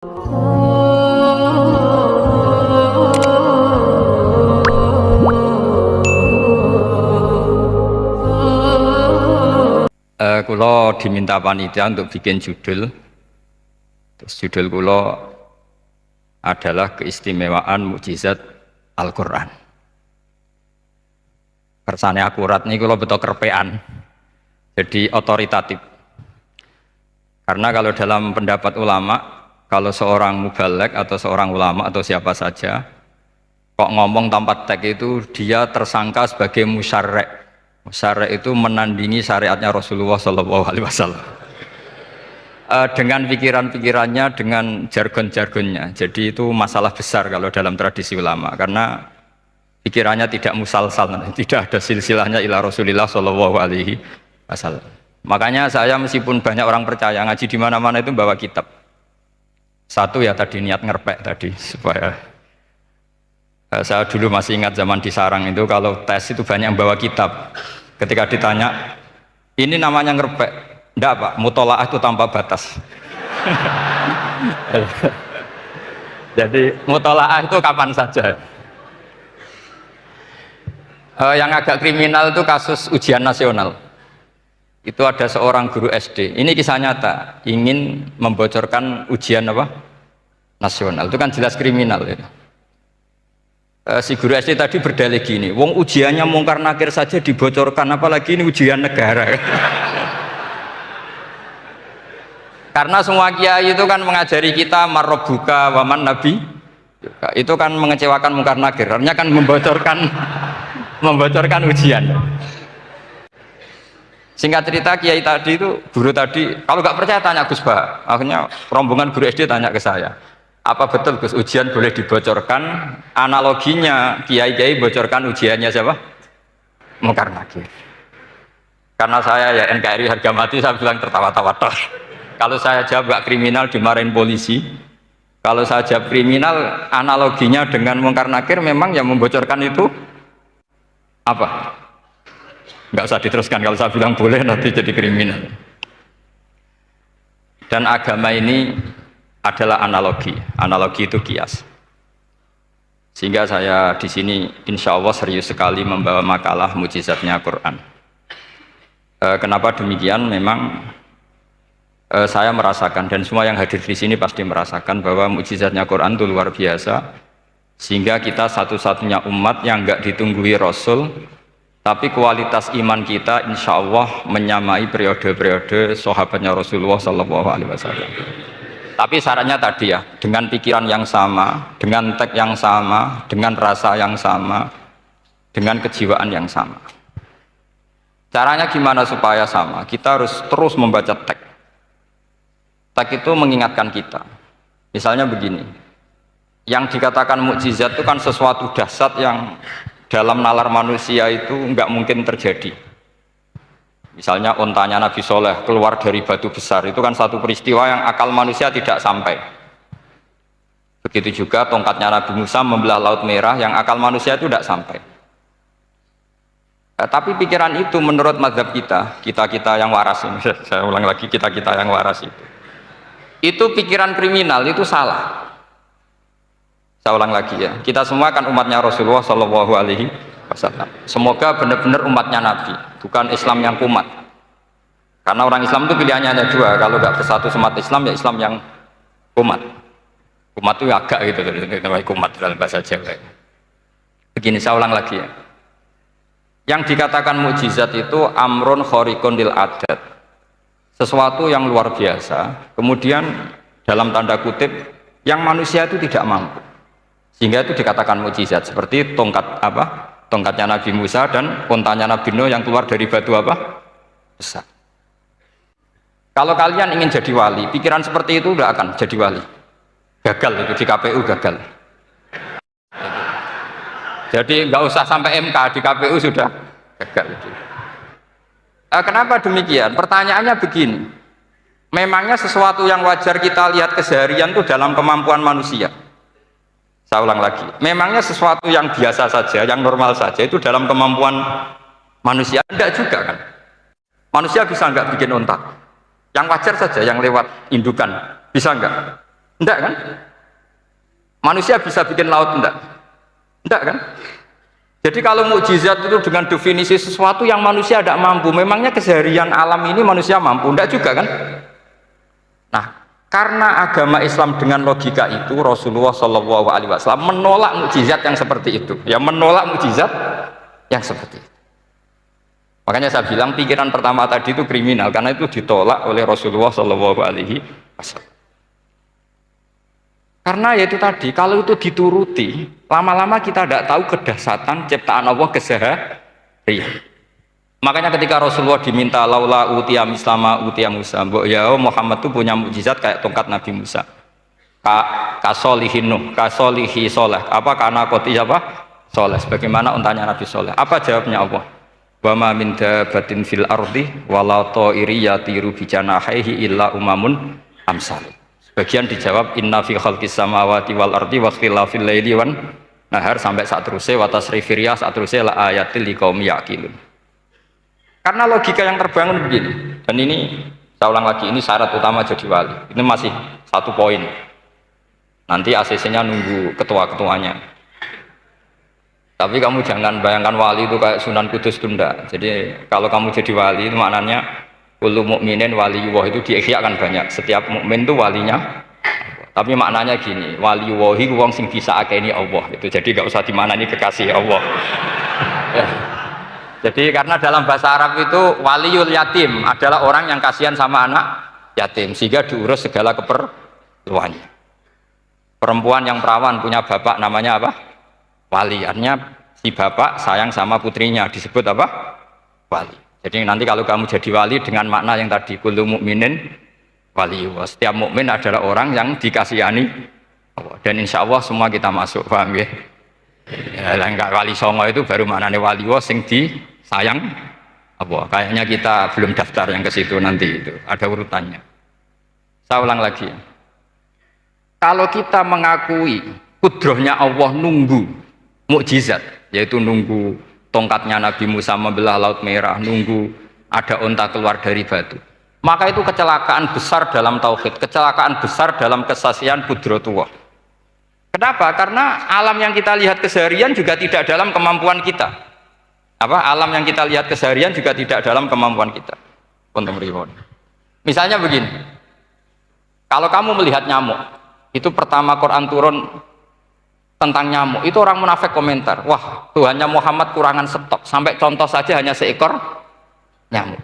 Kula diminta panitia untuk bikin judul. Terus judul kula adalah keistimewaan mukjizat Al-Quran. Kersane akurat nih kula betul kerpean, jadi otoritatif. Karena kalau dalam pendapat ulama, kalau seorang mubalek atau seorang ulama atau siapa saja kok ngomong tanpa teks itu dia tersangka sebagai musyarrek. Musyarrek itu menandingi syariatnya Rasulullah SAW. Dengan pikiran-pikirannya, dengan jargon-jargonnya. Jadi itu masalah besar kalau dalam tradisi ulama, karena pikirannya tidak musalsal, tidak ada silsilahnya ila Rasulillah SAW. Makanya saya meskipun banyak orang percaya ngaji di mana-mana itu bawa kitab. Satu ya tadi niat ngerpek tadi supaya saya dulu masih ingat zaman di Sarang itu kalau tes itu banyak yang bawa kitab. Ketika ditanya, ini namanya ngerpek? Enggak Pak, mutolaah itu tanpa batas. Jadi mutolaah itu kapan saja. Yang agak kriminal itu kasus ujian nasional. Itu ada seorang guru SD. Ini kisah nyata, ingin membocorkan ujian apa? Nasional. Itu kan jelas kriminal ya. Si guru SD tadi berdalih gini, wong ujiannya mungkar nakir saja dibocorkan, apalagi ini ujian negara. Karena semua kiai itu kan mengajari kita marrobuka waman nabi, itu kan mengecewakan mungkar nakir, artinya kan membocorkan ujian. Singkat cerita kiai tadi itu, guru tadi, kalau nggak percaya tanya Gus Bah. Akhirnya rombongan guru SD tanya ke saya, apa betul Gus ujian boleh dibocorkan? Analoginya kiai-kiai bocorkan ujiannya siapa? Mungkar nakir. Karena saya ya NKRI harga mati, saya bilang tertawa-tawa toh. Kalau saya jawab gak kriminal dimarahin polisi. Kalau saya jawab kriminal, analoginya dengan mungkar nakir memang yang membocorkan itu apa? Nggak usah diteruskan, kalau saya bilang boleh nanti jadi kriminal. Dan agama ini adalah analogi. Analogi itu kias. Sehingga saya di sini insya Allah serius sekali membawa makalah mukjizatnya Quran. Kenapa demikian? Memang saya merasakan dan semua yang hadir di sini pasti merasakan bahwa mukjizatnya Quran itu luar biasa. Sehingga kita satu-satunya umat yang nggak ditunggui Rasul, tapi kualitas iman kita insya Allah menyamai periode-periode sahabatnya Rasulullah SAW. Tapi syaratnya tadi ya, dengan pikiran yang sama, dengan teks yang sama, dengan rasa yang sama, dengan kejiwaan yang sama. Caranya gimana supaya sama? Kita harus terus membaca teks. Teks itu mengingatkan kita. Misalnya begini, yang dikatakan mukjizat itu kan sesuatu dahsyat yang dalam nalar manusia itu nggak mungkin terjadi. Misalnya ontanya Nabi Soleh keluar dari batu besar, itu kan satu peristiwa yang akal manusia tidak sampai. Begitu juga tongkatnya Nabi Musa membelah Laut Merah, yang akal manusia itu tidak sampai. Tapi pikiran itu menurut mazhab kita yang waras ini, saya ulang lagi, kita yang waras itu pikiran kriminal, itu salah. Saya ulang lagi ya, kita semua kan umatnya Rasulullah SAW. Semoga benar-benar umatnya Nabi, bukan Islam yang kumat. Karena orang Islam itu pilihannya hanya dua, kalau nggak bersatu semat Islam ya Islam yang kumat. Kumat itu agak gitu, kumat dalam bahasa Jawa. Begini, saya ulang lagi ya. Yang dikatakan mukjizat itu amrun khariqun lil adat, sesuatu yang luar biasa, kemudian dalam tanda kutip yang manusia itu tidak mampu, sehingga itu dikatakan mukjizat. Seperti tongkatnya Nabi Musa dan untanya Nabi Nuh yang keluar dari batu apa? Besar. Kalau kalian ingin jadi wali, pikiran seperti itu tidak akan jadi wali. Gagal itu di KPU, gagal. Jadi nggak usah sampai MK, di KPU sudah gagal itu. Kenapa demikian? Pertanyaannya begini, memangnya sesuatu yang wajar kita lihat keseharian itu dalam kemampuan manusia? Saya ulang lagi, memangnya sesuatu yang biasa saja, yang normal saja itu dalam kemampuan manusia? Enggak juga kan? Manusia bisa enggak bikin unta? Yang wajar saja, yang lewat indukan, bisa enggak? Enggak kan? Manusia bisa bikin laut enggak? Enggak kan? Jadi kalau mukjizat itu dengan definisi sesuatu yang manusia tidak mampu, memangnya keseharian alam ini manusia mampu? Enggak juga kan? Nah, karena agama Islam dengan logika itu, Rasulullah SAW menolak mukjizat yang seperti itu. Ya, menolak mukjizat yang seperti itu. Makanya saya bilang pikiran pertama tadi itu kriminal, karena itu ditolak oleh Rasulullah SAW. Karena ya itu tadi, kalau itu dituruti, lama-lama kita tidak tahu kedahsyatan ciptaan Allah keseharian. Makanya ketika Rasulullah diminta laula utiya mislama utiya Musa, ya Muhammad itu punya mukjizat kayak tongkat Nabi Musa. Kasolihin Nuh, kasolihi soleh. Apa karena koti apa? Soleh. Sebagaimana untanya Nabi Soleh. Apa jawabnya Allah? Wa ma min dabatin fil ardi wala ta'iri yatiru bi janahihi illa umamun amsal. Bagian dijawab inna fi khalqis samawati wal ardi wa ikhtilafil laili wan nahar sampai saat terusnya wa tasrifir riyah saat terusnya la ayatil liqaumi yaqilun. Karena logika yang terbangun begini, dan ini saya ulang lagi, ini syarat utama jadi wali. Ini masih satu poin. Nanti ACC-nya nunggu ketua-ketuanya. Tapi kamu jangan bayangkan wali itu kayak Sunan Kudus tunda. Jadi kalau kamu jadi wali itu maknanya kullu mukminin waliyullah itu diikhyakan banyak. Setiap mukmin itu walinya. Tapi maknanya gini, waliyullahi wong sing bisa akeni Allah. Itu jadi enggak usah dimanani kekasih Allah. Ya. Jadi karena dalam bahasa Arab itu waliyul yatim adalah orang yang kasihan sama anak yatim sehingga diurus segala keperluannya. Perempuan yang perawan punya bapak namanya apa? Wali. Artinya si bapak sayang sama putrinya disebut apa? Wali. Jadi nanti kalau kamu jadi wali dengan makna yang tadi kullu mukminin waliyullah. Setiap mukmin adalah orang yang dikasihani Allah. Dan insya Allah semua kita masuk, paham ya? Ya enggak wali songo itu baru maknanya waliyullah sing disayang Allah. Kayaknya kita belum daftar yang ke situ nanti itu. Ada urutannya. Saya ulang lagi. Kalau kita mengakui kudrohnya Allah nunggu mukjizat, yaitu nunggu tongkatnya Nabi Musa membelah Laut Merah, nunggu ada unta keluar dari batu, maka itu kecelakaan besar dalam tauhid, kecelakaan besar dalam kesaksian kudratullah. Kenapa? Karena alam yang kita lihat keseharian juga tidak dalam kemampuan kita. Alam yang kita lihat keseharian juga tidak dalam kemampuan kita. Misalnya begini, kalau kamu melihat nyamuk, itu pertama Quran turun tentang nyamuk, itu orang munafik komentar, wah Tuhannya Muhammad kurangan stok, sampai contoh saja hanya seekor nyamuk.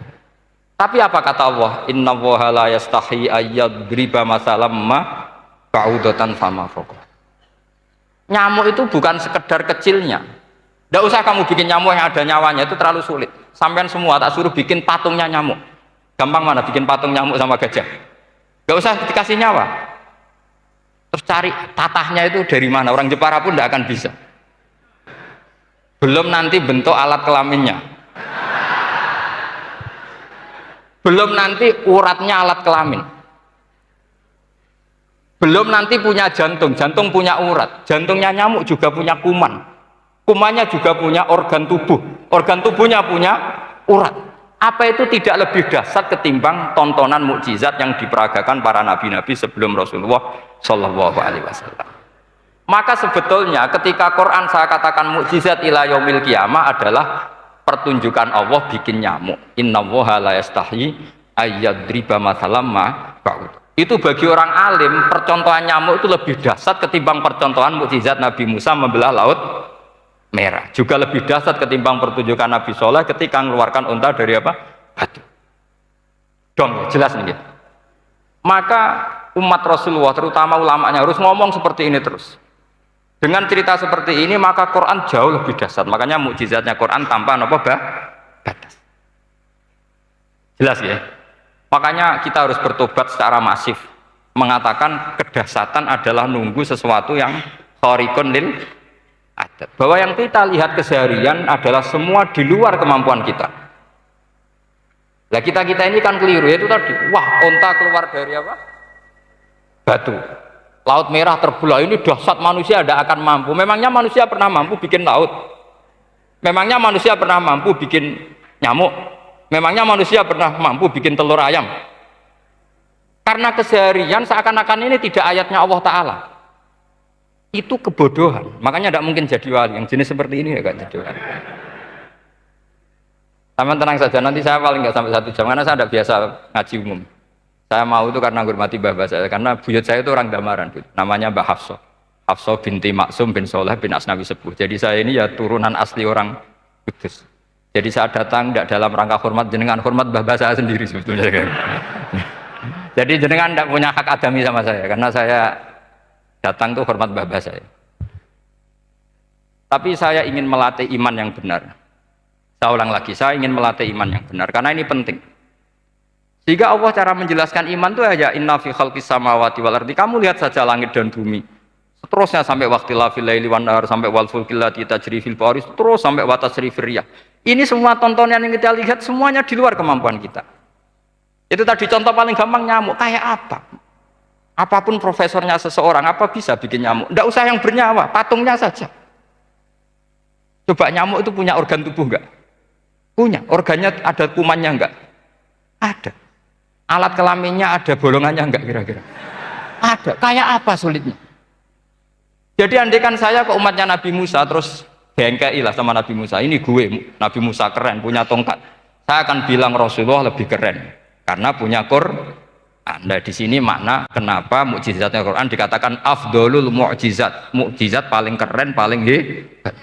Tapi apa kata Allah? Innallaha la yastahi ayyadriba masalam ma ba'udatan fama fawqa. Nyamuk itu bukan sekedar kecilnya. Tidak usah kamu bikin nyamuk yang ada nyawanya, itu terlalu sulit. Sampean semua tak suruh bikin patungnya nyamuk. Gampang mana bikin patung nyamuk sama gajah? Gak usah dikasih nyawa. Terus cari tatahnya itu dari mana, orang Jepara pun tidak akan bisa. Belum nanti bentuk alat kelaminnya, belum nanti uratnya alat kelamin, belum nanti punya jantung, jantung punya urat, jantungnya nyamuk juga punya kuman, kumannya juga punya organ tubuh, organ tubuhnya punya urat. Apa itu tidak lebih dahsyat ketimbang tontonan mukjizat yang diperagakan para nabi-nabi sebelum Rasulullah Shallallahu Alaihi Wasallam? Maka sebetulnya ketika Quran saya katakan mukjizat ila yaumil qiyamah adalah pertunjukan Allah bikin nyamuk. Innallaha la yastahi ayyadriba mathalam ma ba'ud. Itu bagi orang alim percontohan nyamuk itu lebih dahsyat ketimbang percontohan mukjizat Nabi Musa membelah Laut Merah, juga lebih dahsyat ketimbang pertunjukan Nabi Soleh ketika mengeluarkan unta dari apa? Batu. Dong, jelas nih. Maka umat Rasulullah, terutama ulamanya harus ngomong seperti ini terus. Dengan cerita seperti ini, maka Quran jauh lebih dahsyat. Makanya mukjizatnya Quran tanpa apa? Batas. Jelas ya? Makanya kita harus bertobat secara masif, mengatakan kedahsyatan adalah nunggu sesuatu yang khariqun lil adat, bahwa yang kita lihat keseharian adalah semua di luar kemampuan kita. Nah kita ini kan keliru, itu tadi, wah unta keluar dari apa? Batu. Laut Merah terbelah, ini dahsyat, manusia tidak akan mampu. Memangnya manusia pernah mampu bikin laut? Memangnya manusia pernah mampu bikin nyamuk? Memangnya manusia pernah mampu bikin telur ayam? Karena keseharian seakan-akan ini tidak ayatnya Allah Ta'ala. Itu kebodohan. Makanya tidak mungkin jadi wali. Yang jenis seperti ini ya gak jadi wali. Sama tenang saja, nanti saya paling nggak sampai 1 jam karena saya tidak biasa ngaji umum. Saya mau itu karena menghormati mbah saya, karena buyut saya itu orang Damaran, namanya Mbah Hafsah. Hafsah binti Maksum bin Soleh bin Asnawi Sepuh. Jadi saya ini ya turunan asli orang Kudus. Jadi saya datang tidak dalam rangka hormat jenengan, hormat mbah saya sendiri sebetulnya. Jadi jenengan tidak punya hak adami sama saya, karena saya datang tuh hormat mbah saya. Tapi saya ingin melatih iman yang benar. Saya ulang lagi, saya ingin melatih iman yang benar karena ini penting. Sehingga Allah cara menjelaskan iman itu aja inna fi khalqis samawati wal ardi. Kamu lihat saja langit dan bumi. Seterusnya sampai waqtilafil laili wan nahar sampai wal fulkil lati tajri fil bahri terus sampai wa tasrifir riyah. Ini semua tontonan yang kita lihat semuanya di luar kemampuan kita. Itu tadi contoh paling gampang nyamuk kayak apa? Apapun profesornya seseorang apa bisa bikin nyamuk? Tidak usah yang bernyawa, patungnya saja. Coba nyamuk itu punya organ tubuh enggak? Punya, organnya ada kumannya enggak? Ada. Alat kelaminnya ada bolongannya enggak kira-kira? Ada. Kayak apa sulitnya? Jadi andaikan saya ke umatnya Nabi Musa terus bengkei lah sama Nabi Musa, ini gue, Nabi Musa keren, punya tongkat. Saya akan bilang Rasulullah lebih keren karena punya Quran. Nah di sini makna kenapa mukjizatnya Quran dikatakan afdolul mukjizat, mukjizat paling keren, paling hebat.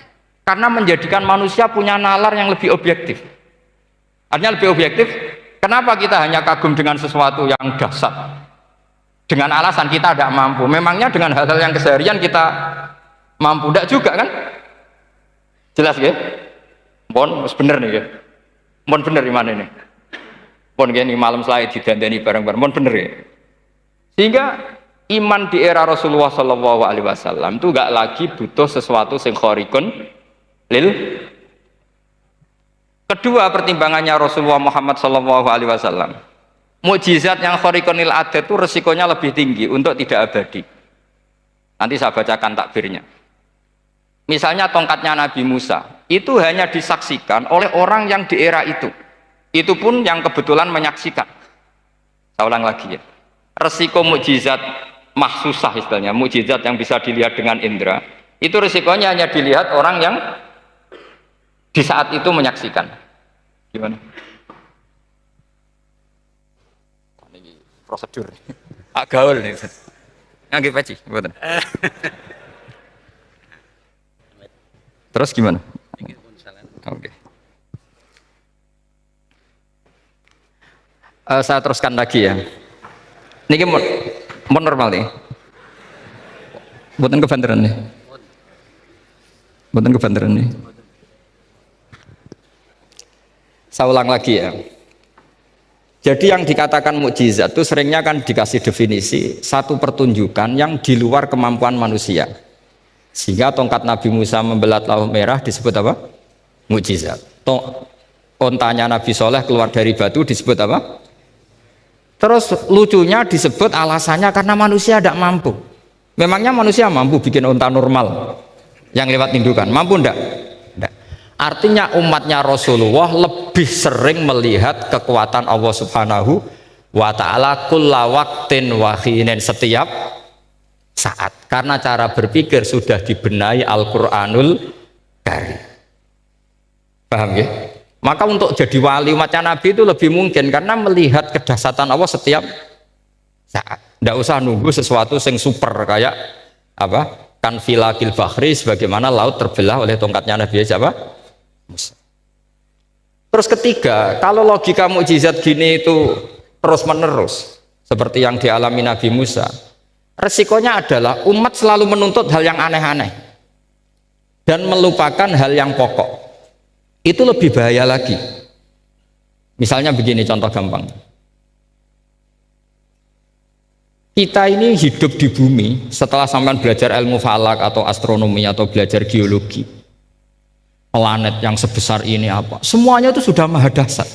Karena menjadikan manusia punya nalar yang lebih objektif. Artinya lebih objektif, kenapa kita hanya kagum dengan sesuatu yang dahsyat? Dengan alasan kita tidak mampu. Memangnya dengan hal-hal yang keseharian kita mampu? Tidak juga kan? Jelas ya? Bon, bener nih ya? Bon bener gimana ini? Bon gini malam selai didandani bareng-bareng. Bon bener ya? Sehingga iman di era Rasulullah SAW itu gak lagi butuh sesuatu yang khariqun lil. Kedua pertimbangannya Rasulullah Muhammad SAW, mukjizat yang khariqun lil adat itu resikonya lebih tinggi untuk tidak abadi. Nanti saya bacakan takbirnya. Misalnya tongkatnya Nabi Musa itu hanya disaksikan oleh orang yang di era itu pun yang kebetulan menyaksikan. Saya ulang lagi ya, resiko mukjizat mahsusah istilahnya, mukjizat yang bisa dilihat dengan indera, itu resikonya hanya dilihat orang yang di saat itu menyaksikan. Gimana? Ini prosedur. Agak gaul nih. Nggih peci, mboten. Terus gimana? Oke. Saya teruskan lagi ya. Niki mau normal nih. Mboten kebanteran nih. Mboten kebanteran nih. Saya ulang lagi ya. Jadi yang dikatakan mukjizat itu seringnya kan dikasih definisi satu pertunjukan yang di luar kemampuan manusia. Sehingga tongkat Nabi Musa membelah laut merah disebut apa? Mukjizat. Ontanya Nabi Soleh keluar dari batu disebut apa? Terus lucunya disebut alasannya karena manusia tidak mampu. Memangnya manusia mampu bikin onta normal yang lewat indukan? Mampu enggak? Artinya umatnya Rasulullah lebih sering melihat kekuatan Allah Subhanahu wa ta'ala kulla waqtin wa hinin, setiap saat, karena cara berpikir sudah dibenahi Al-Qur'anul Karim. Paham ya? Maka untuk jadi wali umatnya Nabi itu lebih mungkin karena melihat kedahsyatan Allah setiap saat. Tidak usah nunggu sesuatu yang super kayak apa? Kan filakil bahri, sebagaimana laut terbelah oleh tongkatnya Nabi siapa? Musa. Terus ketiga, kalau logika mukjizat gini itu terus menerus seperti yang dialami Nabi Musa, resikonya adalah umat selalu menuntut hal yang aneh-aneh dan melupakan hal yang pokok. Itu lebih bahaya lagi. Misalnya begini contoh gampang, kita ini hidup di bumi setelah sampean belajar ilmu falak atau astronomi atau belajar geologi, planet yang sebesar ini apa, semuanya itu sudah maha dahsyat.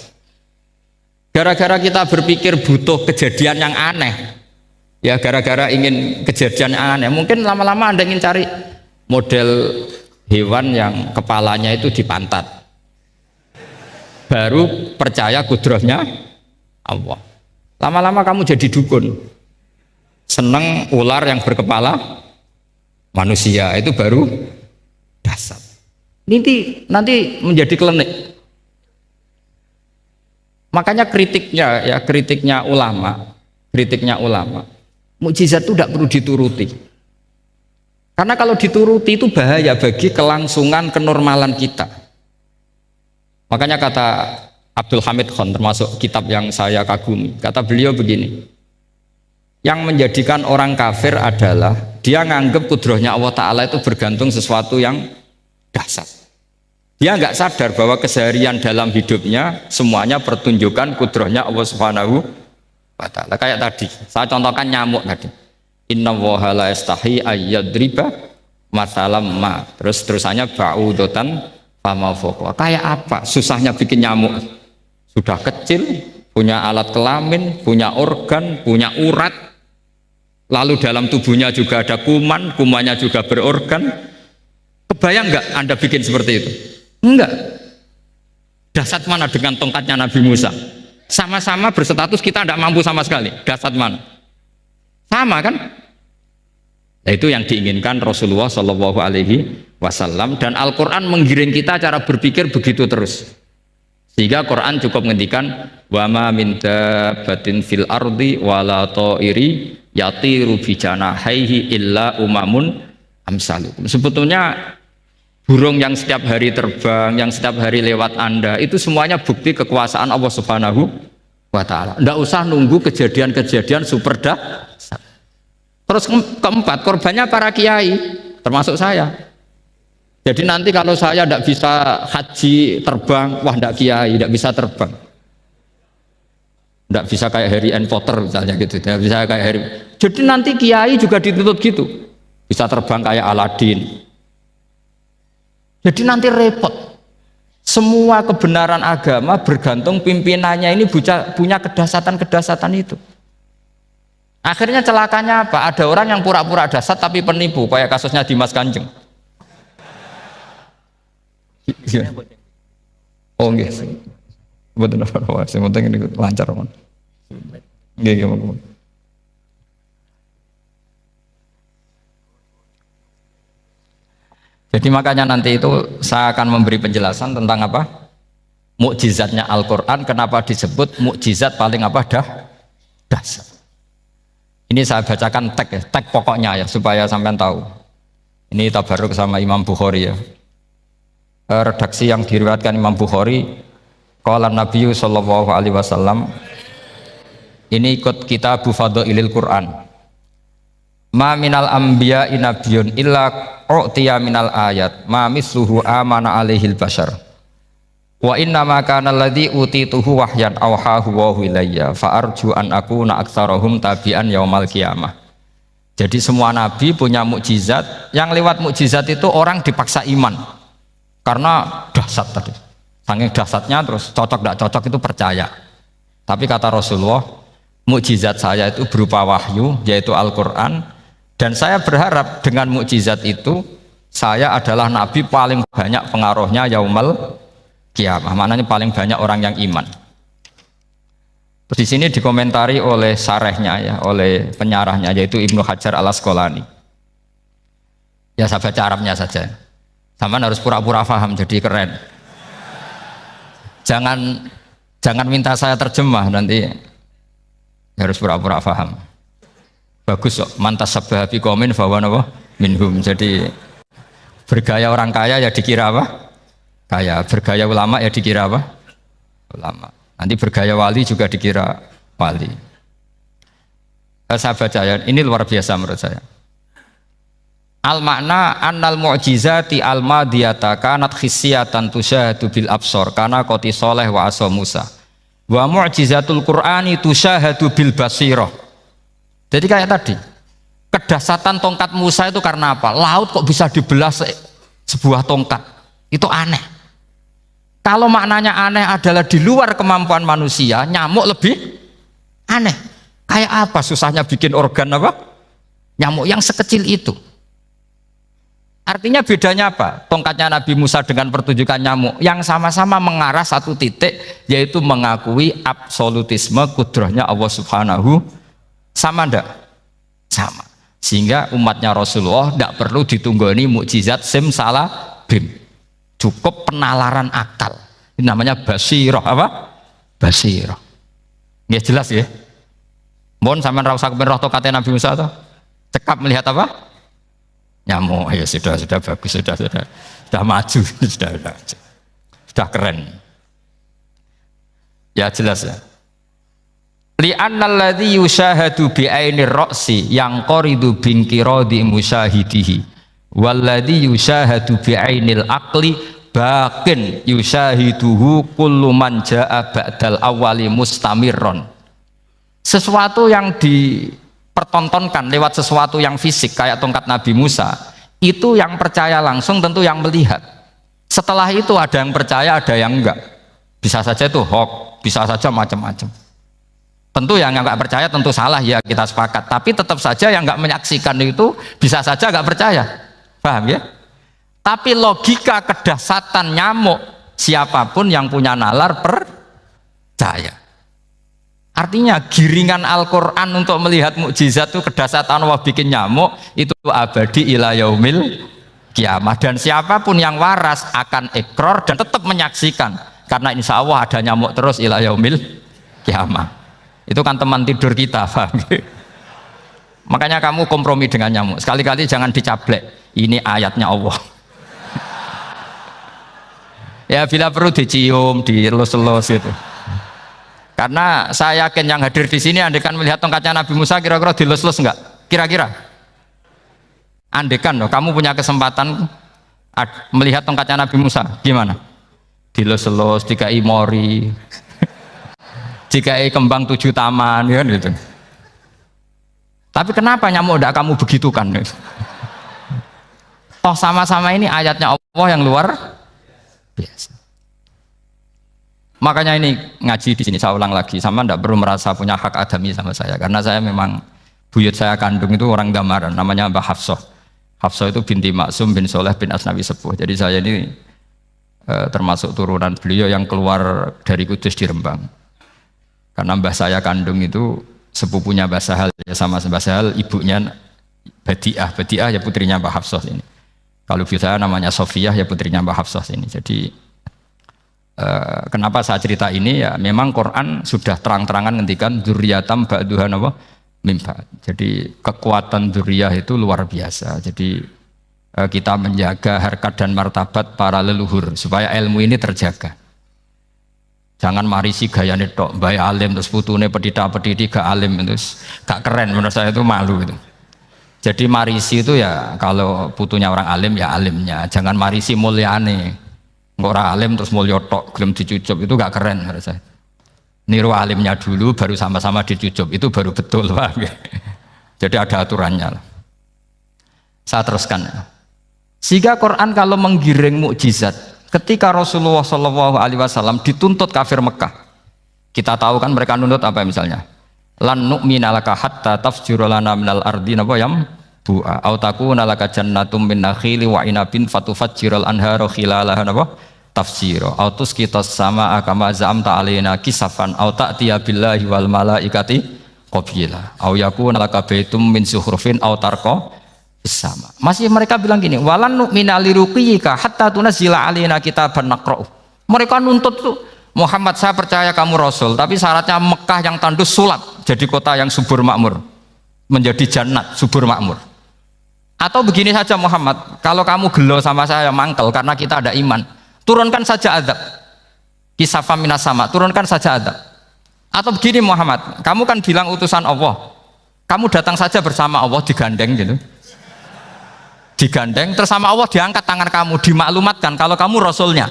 Gara-gara kita berpikir butuh kejadian yang aneh, ya gara-gara ingin kejadian yang aneh, mungkin lama-lama Anda ingin cari model hewan yang kepalanya itu di pantat, baru percaya kudratnya Allah. Lama-lama kamu jadi dukun. Seneng ular yang berkepala manusia, itu baru dasar. Nanti menjadi klinik. Makanya kritiknya ulama, mukjizat itu tidak perlu dituruti. Karena kalau dituruti itu bahaya bagi kelangsungan kenormalan kita. Makanya kata Abdul Hamid Khan, termasuk kitab yang saya kagumi, kata beliau begini, yang menjadikan orang kafir adalah dia nganggep kudrohnya Allah Ta'ala itu bergantung sesuatu yang dasar. Dia nggak sadar bahwa keseharian dalam hidupnya semuanya pertunjukan kudrohnya Allah Subhanahu wa Ta'ala. Kayak tadi, saya contohkan nyamuk tadi. Inna woha la yastahi ayyadriba masalam ma. Terus terusannya ba'udotan fama fokwa. Kayak apa susahnya bikin nyamuk? Sudah kecil, punya alat kelamin, punya organ, punya urat, lalu dalam tubuhnya juga ada kuman, kumannya juga berorgan. Kebayang nggak Anda bikin seperti itu? Enggak. Dasar mana dengan tongkatnya Nabi Musa? Sama-sama berstatus kita tidak mampu sama sekali. Dasar mana? Sama kan? Nah, itu yang diinginkan Rasulullah Shallallahu Alaihi Wasallam, dan Al-Quran menggiring kita cara berpikir begitu terus. Sehingga Quran cukup menghentikan wa ma min dabbatin fil ardi wala ta'iri yatiru bi janahaihi illa umamun amsalukum. Sebetulnya burung yang setiap hari terbang, yang setiap hari lewat Anda, itu semuanya bukti kekuasaan Allah Subhanahu wa Ta'ala. Tidak usah nunggu kejadian-kejadian super dahsyat. Terus keempat, korbannya para kiai, termasuk saya. Jadi nanti kalau saya tidak bisa haji terbang, wah tidak kiai, tidak bisa terbang. Tidak bisa kayak Harry and Potter misalnya gitu, tidak bisa kayak Harry. Jadi nanti kiai juga dituntut gitu, bisa terbang kayak Aladin. Jadi nanti repot. Semua kebenaran agama bergantung pimpinannya ini punya kedasatan-kedasatan itu. Akhirnya celakanya apa? Ada orang yang pura-pura dasar tapi penipu, kayak kasusnya Dimas Kanjeng. Oh nggih. Mboten apa-apa, sing penting ini lancar mon. Nggih nggih. Jadi makanya nanti itu saya akan memberi penjelasan tentang apa? Mukjizatnya Al-Qur'an, kenapa disebut mukjizat paling apa dasar. Ini saya bacakan teks pokoknya ya supaya sampean tahu. Ini tabarruk sama Imam Bukhari ya. Redaksi yang diriwayatkan Imam Bukhari, qala Nabi sallallahu alaihi wasallam, ini ikut kitab Fadhailil Quran. Ma minal anbiya'i nabiyyun illa u'tiya minal ayat ma misluhu amana alaihil bashar wa inna ma kana alladhi utituhu wahyan awhahu wa ilayya fa arju an akuna aktsarahum tabi'an yaumal qiyamah. Jadi semua nabi punya mukjizat, yang lewat mukjizat itu orang dipaksa iman karena dahsyat tadi, saking dahsyatnya terus cocok tidak cocok itu percaya. Tapi kata Rasulullah, mukjizat saya itu berupa wahyu yaitu Al-Quran, dan saya berharap dengan mukjizat itu saya adalah nabi paling banyak pengaruhnya yaumal qiyamah, maknanya paling banyak orang yang iman. Terus di sini dikomentari oleh sarehnya ya, oleh penyarahnya yaitu Ibnu Hajar Al-Asqalani. Ya saya baca Arabnya saja. Sampean harus pura-pura paham jadi keren. Jangan minta saya terjemah nanti, harus pura-pura paham. Bagus kok, mantas sababi qaumin fahuwa minhum. Jadi bergaya orang kaya ya dikira apa? Kaya. Bergaya ulama ya dikira apa? Ulama. Nanti bergaya wali juga dikira wali. Saya baca ya, ini luar biasa menurut saya. Al makna annal mu'jizati al madiyata kanat khissiyatan tusyahadu bil absor kana qoti soleh wa asa Musa wa mu'jizatul Qur'ani tusyahadu bil basirah. Jadi kayak tadi, kedasatan tongkat Musa itu karena apa? Laut kok bisa dibelah sebuah tongkat, itu aneh. Kalau maknanya aneh adalah di luar kemampuan manusia, nyamuk lebih aneh. Kayak apa susahnya bikin organ apa? Nyamuk yang sekecil itu. Artinya bedanya apa? Tongkatnya Nabi Musa dengan pertunjukan nyamuk yang sama-sama mengarah satu titik, yaitu mengakui absolutisme kudrahnya Allah Subhanahu. Sama ndak? Sama. Sehingga umatnya Rasulullah tidak perlu ditunggoni mukjizat simsalabim, cukup penalaran akal. Ini namanya basirah. Apa? Basirah. Nggih jelas ya. Mohon sampean ra usah kepen roh tongkatnya Nabi Musa toh. Cekap melihat apa? Nyamuk. Ya sudah bagus, sudah maju, sudah keren. Ya jelas ya. Li'annal ladzi yushahadu bi ainir ra'si yang qaridu bin qiradi musyahidihi wal ladzi yushahadu bi ainil aqli baqin yushahiduhu kullu man jaa ba'dal awwali mustamirron. Sesuatu yang dipertontonkan lewat sesuatu yang fisik kayak tongkat Nabi Musa, itu yang percaya langsung tentu yang melihat. Setelah itu ada yang percaya, ada yang enggak. Bisa saja itu hoax, bisa saja macam-macam. Tentu yang nggak percaya tentu salah, ya kita sepakat. Tapi tetap saja yang nggak menyaksikan itu bisa saja nggak percaya, paham ya? Tapi logika kedahsyatan nyamuk, siapapun yang punya nalar percaya. Artinya giringan Al-Quran untuk melihat mukjizat itu kedahsyatan Allah bikin nyamuk itu abadi ila yaumil kiamah, dan siapapun yang waras akan ikrar dan tetap menyaksikan, karena insya Allah ada nyamuk terus ila yaumil kiamah. Itu kan teman tidur kita, paham? Makanya kamu kompromi dengan nyamuk. Sekali-kali jangan dicaplek. Ini ayatnya Allah. Ya bila perlu dicium, dielus-elus gitu. Karena saya yakin yang hadir di sini andekan melihat tongkatnya Nabi Musa kira-kira dilus-elus enggak? Kira-kira? Andekan loh, kamu punya kesempatan melihat tongkatnya Nabi Musa, gimana? Dilus-elus, dikai mori. Jika kembang 7 taman ya gitu. Tapi kenapa nyamuk tidak kamu begitukan? Toh sama-sama ini ayatnya Allah yang luar biasa. Makanya ini ngaji di sini saya ulang lagi, sama tidak perlu merasa punya hak adami sama saya, karena saya memang buyut saya kandung itu orang Damaran, namanya Mbah Hafsah. Hafsah itu binti Maksum bin Soleh bin Asnawi Sepuh. Jadi saya ini termasuk turunan beliau yang keluar dari Kudus di Rembang. Karena mbah saya kandung itu sepupunya Mbah Sahal, ya sama Mbah Sahal, ibunya Badiah ya putrinya Mbah Hafsah ini. Kalau ibu saya namanya Sofiyah ya putrinya Mbah Hafsah ini. Jadi kenapa saya cerita ini ya, memang Quran sudah terang-terangan ngendikan dzurriyatam ba'duhan apa mimba. Jadi kekuatan dzurriyah itu luar biasa. Jadi kita menjaga harkat dan martabat para leluhur supaya ilmu ini terjaga. Jangan marisi gayane tok, mbah alim terus putune pedita-pediti gak alim, terus gak keren, menurut saya itu malu gitu. Jadi marisi itu ya kalau putunya orang alim ya alimnya, jangan marisi mulyane. Orang alim terus mulya tok gelem dicucup, itu gak keren menurut saya. Niru alimnya dulu baru sama-sama dicucup, itu baru betul, Pak. Jadi ada aturannya. Saya teruskan. Sehingga Quran kalau menggiring mukjizat, ketika Rasulullah SAW dituntut kafir Mekah, kita tahu kan mereka nuntut apa misalnya? Lan nu'mina laka hatta tafjura lana minal ardi napa yam bu'a au takuna laka jannatum min nakhili wa inabin fatufajjiral anhara khilalaha napa tafsira au tusqitas samaa kama za'amta alaina kisafan au ta'tiya billahi wal malaikati qabila au yakuna laka baitum min zuhrufin au tarqa sama. Masih mereka bilang gini, walan nu'mina liruqiyika hatta tunazzila alaina kitaban naqra'u. Mereka nuntut tuh, Muhammad saya percaya kamu Rasul, tapi syaratnya Mekah yang tandus sulap, jadi kota yang subur makmur, menjadi jannat subur makmur. Atau begini saja Muhammad, kalau kamu gelo sama saya mangkel karena kita ada iman, turunkan saja azab. Kisafam minas sama, turunkan saja azab. Atau begini Muhammad, kamu kan bilang utusan Allah, kamu datang saja bersama Allah digandeng gitu. Digandeng terus sama Allah diangkat tangan kamu, dimaklumatkan kalau kamu rasulnya.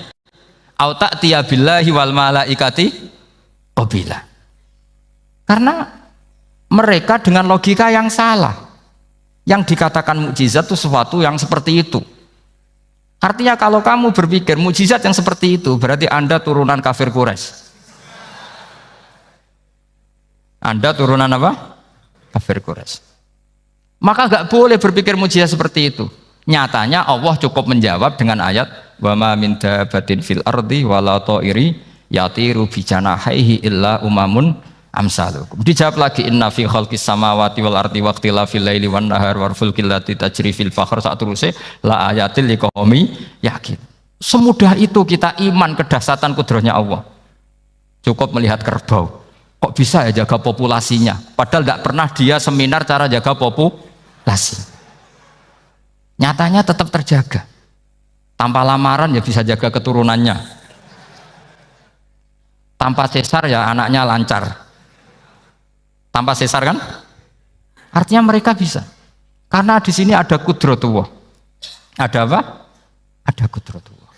Au ta'tiya billahi wal malaikati qabila. Karena mereka dengan logika yang salah. Yang dikatakan mukjizat itu sesuatu yang seperti itu. Artinya kalau kamu berpikir mukjizat yang seperti itu, berarti Anda turunan kafir Quraisy. Anda turunan apa? Kafir Quraisy. Maka nggak boleh berpikir mukjizat seperti itu. Nyatanya Allah cukup menjawab dengan ayat wa ma min dabbatin fil ardi wala ta'iri yatiru bi janahihi illa umamun amsalukum. Dijawab lagi inna fi khalqis samawati wal ardi waqtilafil laili wan nahar wal fulkil lati tajri fil bahr sak teruse la ayatil liqaumi yakin. Semudah itu kita iman kedahsyatan kudratnya Allah. Cukup melihat kerbau. Kok bisa ya jaga populasinya? Padahal tidak pernah dia seminar cara jaga populasi. Nyatanya tetap terjaga. Tanpa lamaran ya bisa jaga keturunannya. Tanpa sesar ya anaknya lancar. Tanpa sesar kan? Artinya mereka bisa. Karena di sini ada kudratullah. Ada apa? Ada kudratullah.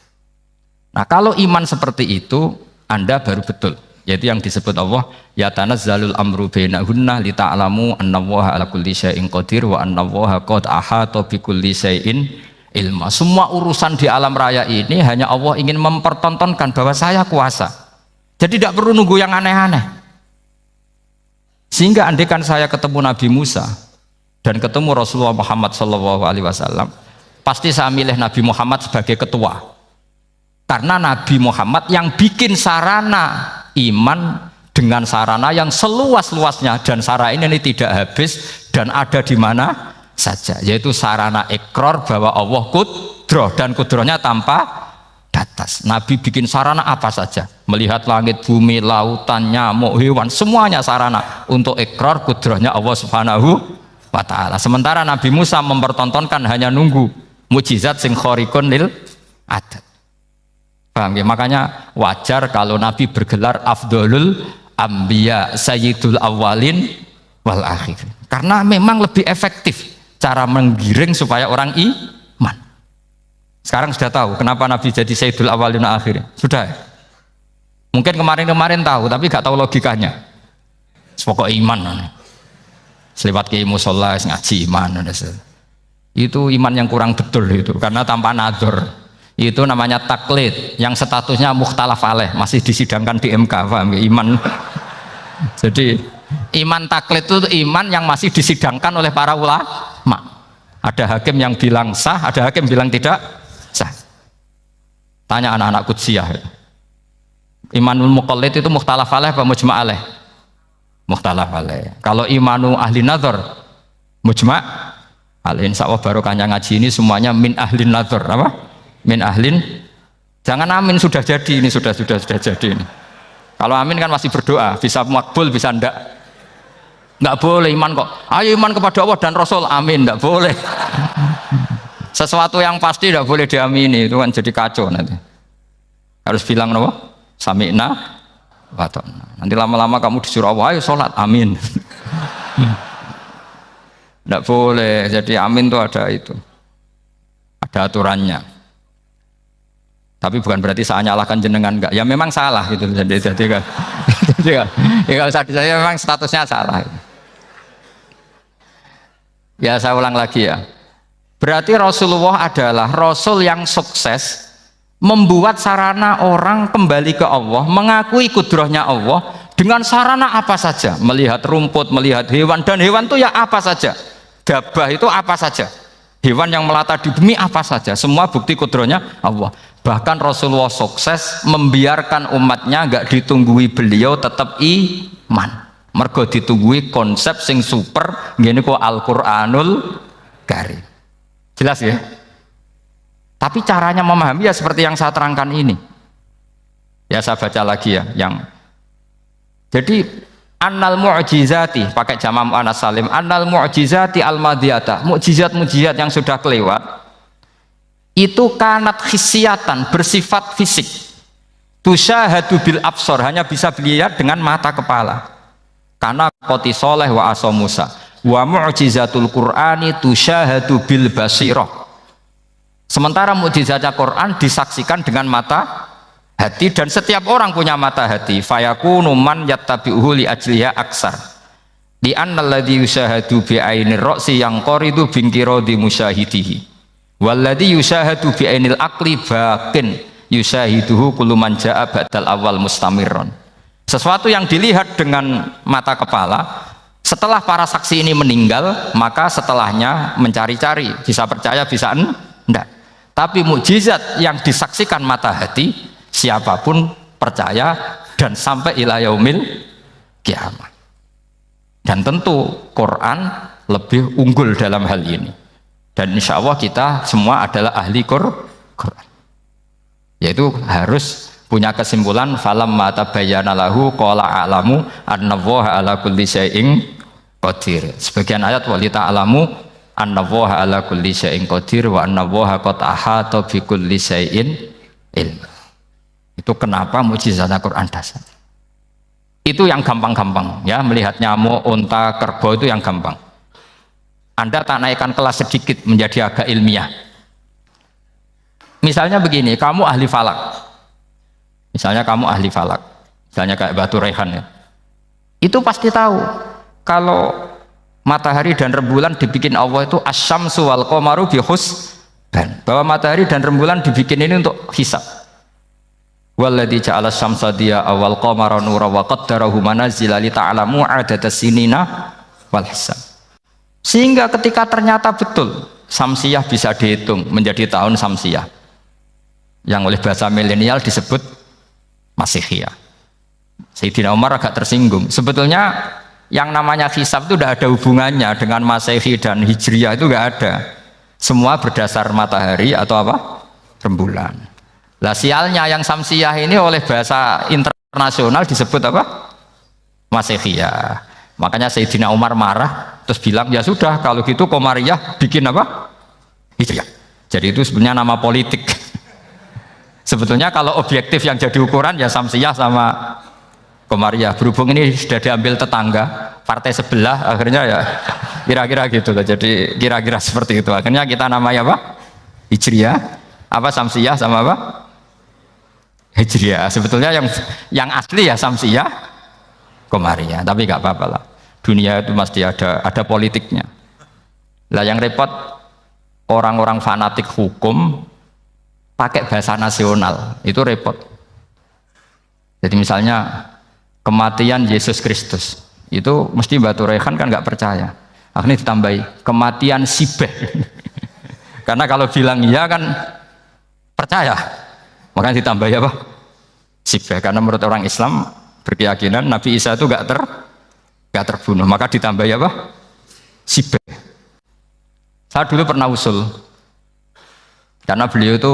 Nah, kalau iman seperti itu, Anda baru betul. Yaitu yang disebut Allah, ya tanazzalul amru bainahunna li ta'lamu annallaha ala kulli syai'in qadir wa annallaha qad ahata bi kulli syai'in ilma. Semua urusan di alam raya ini hanya Allah ingin mempertontonkan bahwa saya kuasa. Jadi tidak perlu nunggu yang aneh-aneh. Sehingga andaikan saya ketemu Nabi Musa dan ketemu Rasulullah Muhammad SAW, pasti saya milih Nabi Muhammad sebagai ketua. Karena Nabi Muhammad yang bikin sarana iman dengan sarana yang seluas-luasnya, dan sarana ini tidak habis dan ada di mana saja, yaitu sarana ikrar bahwa Allah kudrah dan kudrahnya tanpa batas. Nabi bikin sarana apa saja, melihat langit, bumi, lautan, nyamuk, hewan, semuanya sarana untuk ikrar kudrahnya Allah Subhanahu wa ta'ala. Sementara Nabi Musa mempertontonkan hanya nunggu mukjizat sing khariqun lil adat. Paham ya? Makanya wajar kalau Nabi bergelar Afdolul Ambiya Sayyidul Awalin wal Akhir, karena memang lebih efektif cara menggiring supaya orang iman. Sekarang sudah tahu kenapa Nabi jadi Sayyidul Awalin wal Akhir? Sudah ya? Mungkin kemarin-kemarin tahu tapi gak tahu logikanya. Pokok iman selewat ke musola ngaji iman, itu iman yang kurang betul itu, karena tanpa nadzor. Itu namanya taklid yang statusnya mukhtalaf alaih, masih disidangkan di MK. Paham ya? Iman jadi iman taklid itu iman yang masih disidangkan oleh para ulama. Ada hakim yang bilang sah, ada hakim bilang tidak sah. Tanya anak-anak Qudsiyah, imanul muqallid itu mukhtalaf alaih apa mujma' alaih? Mukhtalaf alaih. Kalau imanu ahli nazar mujma' alaih. Insya Allah barokahnya ngaji ini semuanya min ahli nazar, apa? Min ahlin, jangan amin sudah jadi, ini sudah jadi ini. Kalau amin kan masih berdoa, bisa makbul bisa nggak boleh iman kok. Ayo iman kepada Allah dan Rasul, amin, nggak boleh. Sesuatu yang pasti nggak boleh diamini, itu kan jadi kacau nanti. Harus bilang apa? Sami'na wa ta'na. Nanti lama-lama kamu disuruh Allah, ayo sholat, amin. Nggak boleh. Jadi amin itu ada ada aturannya. Tapi bukan berarti saya nyalahkan jenengan, enggak. Ya memang salah gitu. Jadi kan. Ya kalau saya memang statusnya salah. Ya saya ulang lagi ya. Berarti Rasulullah adalah Rasul yang sukses membuat sarana orang kembali ke Allah, mengakui kudrahnya Allah dengan sarana apa saja. Melihat rumput, melihat hewan, dan hewan itu ya apa saja. Gabah itu apa saja. Hewan yang melata di bumi apa saja. Semua bukti kudrahnya Allah. Bahkan Rasulullah sukses membiarkan umatnya nggak ditunggui beliau tetap iman. Mergo ditunggui konsep sing super ngene kok Al-Qur'anul Karim. Jelas ya? Tapi caranya memahami ya seperti yang saya terangkan ini. Ya saya baca lagi ya jadi annal mu'jizati pakai jama' mu'annas salim, annal mu'jizati al-madiyata, mukjizat-mukjizat yang sudah kelewat itu kanat khisiatan, bersifat fisik, tusyahadu bil absor, hanya bisa dilihat dengan mata kepala, karena qoti soleh wa aso Musa, wa mu'jizatul Qur'ani tusyahadu bil basirah. Sementara mukjizatnya Quran disaksikan dengan mata hati, dan setiap orang punya mata hati. Fayakunu man yattabi'uhu li ajliha aksar li annal ladzi yusyahadu bi ainir ra'si yang qaridu bingkirodi musyahidihi walladzi yusyahadu bi ainil aqli baqin yusyahiduhu kullu man jaa ba'dal awal mustamirron. Sesuatu yang dilihat dengan mata kepala Setelah para saksi ini meninggal, maka setelahnya mencari-cari, bisa percaya, bisa enggak. Tapi mukjizat yang disaksikan mata hati, siapapun percaya dan sampai ila yaumil kiamat. Dan tentu Quran lebih unggul dalam hal ini. Dan insya Allah kita semua adalah ahli Quran. Yaitu harus punya kesimpulan falam mata bayana lahu qala a'lamu annallaha ala kulli syai'in qadir. Sebagian ayat walita alamu annallaha ala kulli syai'in qadir wa annallaha qad ahata bi kulli syai'in ilm. Itu kenapa mukjizat Al-Qur'an dasar. Itu yang gampang-gampang ya, melihat nyamuk, unta, kerbau itu yang gampang. Anda tak naikkan kelas sedikit menjadi agak ilmiah. Misalnya begini, kamu ahli falak. Misalnya kamu ahli falak, misalnya kayak Batu Rehan ya. Itu pasti tahu kalau matahari dan rembulan dibikin Allah itu asyamsu wal qamaru bihusban. Bahwa matahari dan rembulan dibikin ini untuk hisab. Walladzi ja'ala syamsa diya wal qamara nura wa qaddarahu manazila li ta'lamu 'adadas sinina wal hisab. Sehingga ketika ternyata betul samsiah bisa dihitung menjadi tahun samsiah, yang oleh bahasa milenial disebut Masihiyah. Sayyidina Umar agak tersinggung. Sebetulnya yang namanya hisab itu tidak ada hubungannya dengan Masehi dan Hijriyah, itu tidak ada. Semua berdasar matahari atau apa? Rembulan. Lah sialnya yang samsiah ini oleh bahasa internasional disebut apa? Masihiyah. Makanya Sayyidina Umar marah terus bilang ya sudah kalau gitu Qamariyah bikin apa? Hijriyah. Jadi itu sebenarnya nama politik. Sebetulnya kalau objektif yang jadi ukuran ya Samsiyah sama Qamariyah. Berhubung ini sudah diambil tetangga partai sebelah, akhirnya ya kira-kira gitu loh. Jadi kira-kira seperti itu. Akhirnya kita namanya apa? Hijriyah, apa Samsiyah sama apa? Hijriyah. Sebetulnya yang asli ya Samsiyah, Qamariyah. Tapi nggak apa-apa lah. Dunia itu mesti ada politiknya. Lah yang repot orang-orang fanatik hukum pakai bahasa nasional, itu repot. Jadi misalnya kematian Yesus Kristus, itu mesti Batu Rehan kan nggak percaya. Akhirnya ditambahi kematian Sibeh. Karena kalau bilang iya kan percaya, makanya ditambahi apa? Sibeh. Karena menurut orang Islam berkeyakinan Nabi Isa itu nggak terbunuh, maka ditambahi apa? Sibeh. Saya dulu pernah usul, karena beliau itu